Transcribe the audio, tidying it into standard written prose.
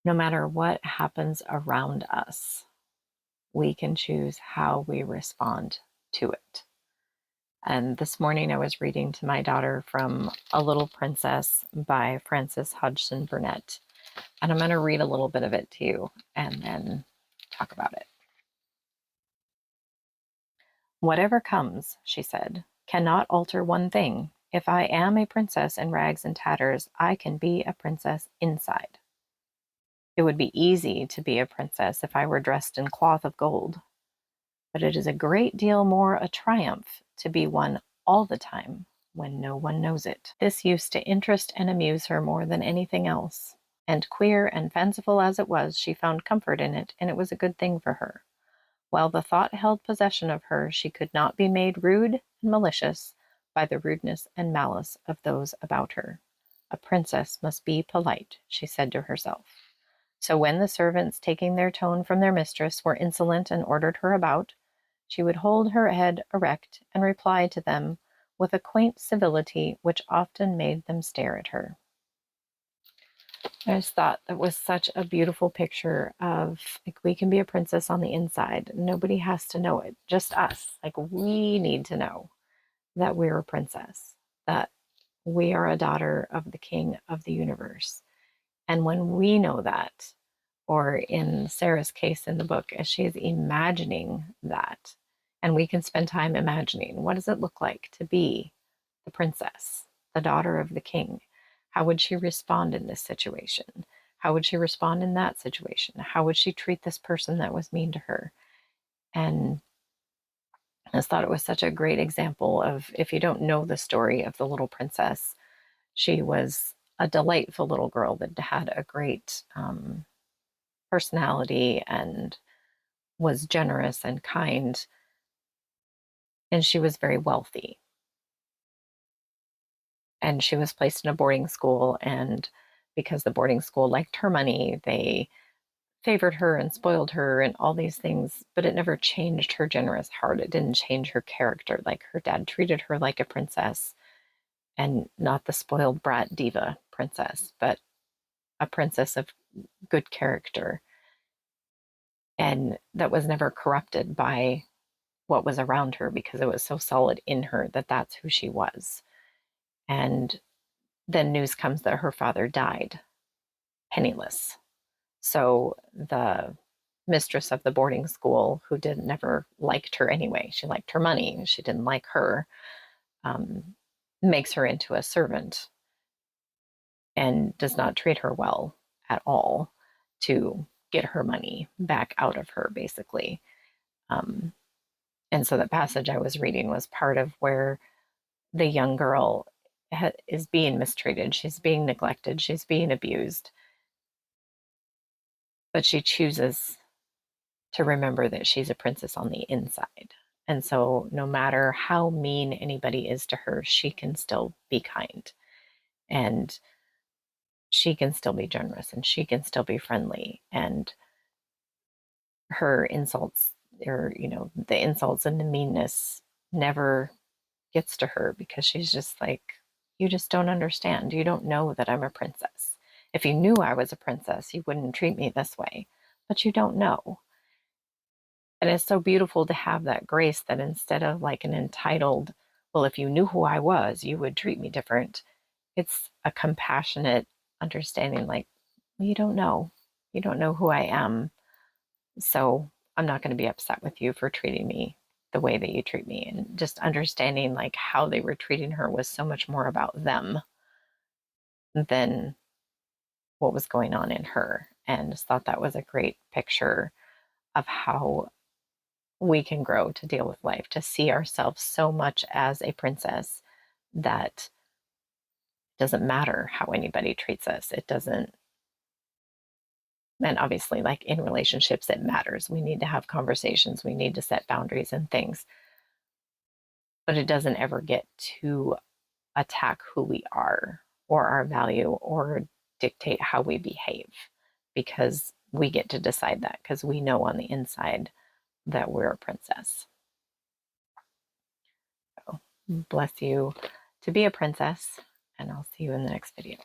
No matter what happens around us, we can choose how we respond to it. And this morning I was reading to my daughter from A Little Princess by Frances Hodgson Burnett. And I'm going to read a little bit of it to you and then talk about it. "Whatever comes," she said, "cannot alter one thing. If I am a princess in rags and tatters, I can be a princess inside. It would be easy to be a princess if I were dressed in cloth of gold. But it is a great deal more a triumph to be one all the time when no one knows it." This used to interest and amuse her more than anything else. And queer and fanciful as it was, she found comfort in it, and it was a good thing for her. While the thought held possession of her, she could not be made rude and malicious by the rudeness and malice of those about her. A princess must be polite, she said to herself. So when the servants, taking their tone from their mistress, were insolent and ordered her about, she would hold her head erect and reply to them with a quaint civility which often made them stare at her. I just thought that was such a beautiful picture of, like, we can be a princess on the inside. Nobody has to know it, just us. Like, we need to know that we're a princess, that we are a daughter of the king of the universe. And when we know that, or in Sarah's case in the book, as she is imagining that, and we can spend time imagining, what does it look like to be the princess, the daughter of the king? How would she respond in this situation? How would she respond in that situation? How would she treat this person that was mean to her? And I just thought it was such a great example of, if you don't know the story of the little princess, she was a delightful little girl that had a great personality and was generous and kind, and she was very wealthy. And she was placed in a boarding school, and because the boarding school liked her money, they favored her and spoiled her and all these things, but it never changed her generous heart. It didn't change her character. Like, her dad treated her like a princess, and not the spoiled brat diva princess, but a princess of good character. And that was never corrupted by what was around her, because it was so solid in her that that's who she was. And then news comes that her father died penniless. So the mistress of the boarding school, who didn't never liked her anyway, she liked her money, she didn't like her, makes her into a servant and does not treat her well at all to get her money back out of her, basically. Um, and so the passage I was reading was part of where the young girl is being mistreated, she's being neglected, she's being abused, but she chooses to remember that she's a princess on the inside. And so no matter how mean anybody is to her, she can still be kind, and she can still be generous, and she can still be friendly. And her insults, or, the insults and the meanness never gets to her, because she's just like, you just don't understand. You don't know that I'm a princess. If you knew I was a princess, you wouldn't treat me this way, but you don't know. And it's so beautiful to have that grace, that instead of like an entitled, well, if you knew who I was, you would treat me different. It's a compassionate understanding, like, well, you don't know. You don't know who I am. So I'm not going to be upset with you for treating me the way that you treat me. And just understanding like how they were treating her was so much more about them than what was going on in her. And just thought that was a great picture of how we can grow to deal with life, to see ourselves so much as a princess that it doesn't matter how anybody treats us. It doesn't. And obviously, like in relationships, it matters. We need to have conversations, we need to set boundaries and things, but it doesn't ever get to attack who we are or our value or dictate how we behave, because we get to decide that, because we know on the inside that we're a princess. So bless you to be a princess, and I'll see you in the next video.